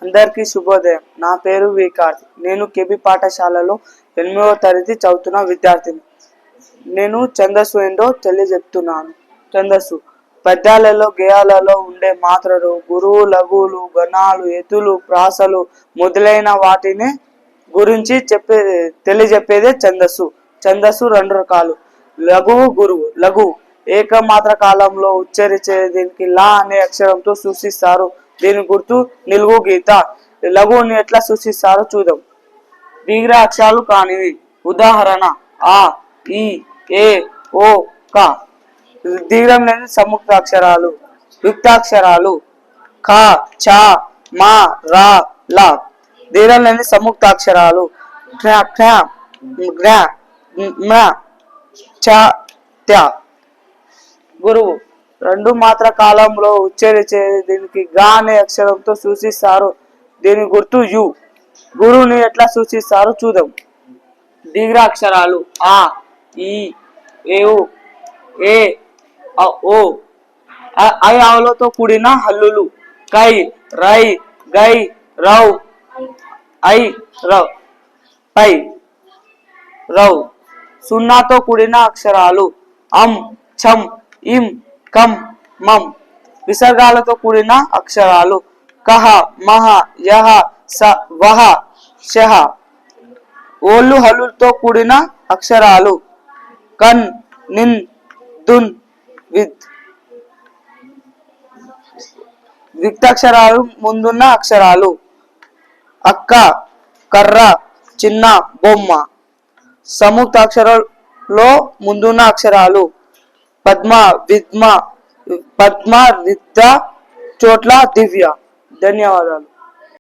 అందరికీ శుభోదయం. నా పేరు వికాస్. నేను కేబీ పాఠశాలలో 8వ తరగతి చదువుతున్న విద్యార్థిని. నేను ఛందస్సు ఏంటో తెలియజెప్తున్నాను. ఛందస్సు పద్యాలలో, గేయాలలో ఉండే మాత్రలు, గురువు, లఘువులు, గణాలు, ఎత్తులు, ప్రాసలు మొదలైన వాటిని గురించి తెలియజెప్పేదే ఛందస్సు. ఛందస్సు 2 రకాలు: లఘువు, గురువు. లఘువు ఏకమాత్ర కాలంలో ఉచ్చరించే దీనికి లా అనే అక్షరంతో సూచిస్తారు. దీని గుర్తు నిలువు గీత. లఘువుని ఎట్లా సూచిస్తారో చూద్దాం. దీర్ఘ అక్షరాలు కానివి. ఉదాహరణ: ఆ, ఈ, ఏ, ఓ, క. దీర్ఘం లేని సంయుక్త అక్షరాలు. యుక్తాక్షరాలు: ఖ, చ, మ, ర, ల. దీర్ఘం లేని సంయుక్త అక్షరాలు: క్ష, క్ష, జ్ఞ, మ్న, చ, త్య. గురువు 2 మాత్ర కాలంలో ఉచ్చరించే దీనికి గా అనే అక్షరంతో సూచిస్తారు. దీని గుర్తు యు. గురువుని ఎట్లా సూచిస్తారో చూద్దాం. దీర్ఘ అక్షరాలు: ఆ, ఈ, ఏ, ఓ. ఐ ఆవులతో కూడిన హల్లులు: కై, రై, గై, రౌ, ఐ, రౌ, పై, రౌ. సున్నాతో కూడిన అక్షరాలు: అం, చం, ఇం, కం, మం. విసర్గాలతో కూడిన అక్షరాలు: కహ, మహ, యహ, స, వహ, షహ. ఓళ్ళు హల్లులతో కూడిన అక్షరాలు: కన్, నిన్, దున్, విద్. విక్తాక్షరాలు ముందున్న అక్షరాలు: అక్క, కర్ర, చిన్న, బొమ్మ. సంయుక్తాక్షరాల్లో ముందున్న అక్షరాలు: పద్మ, విద్మ, పద్మ, విద్య, చోట్ల, దివ్య. ధన్యవాదాలు.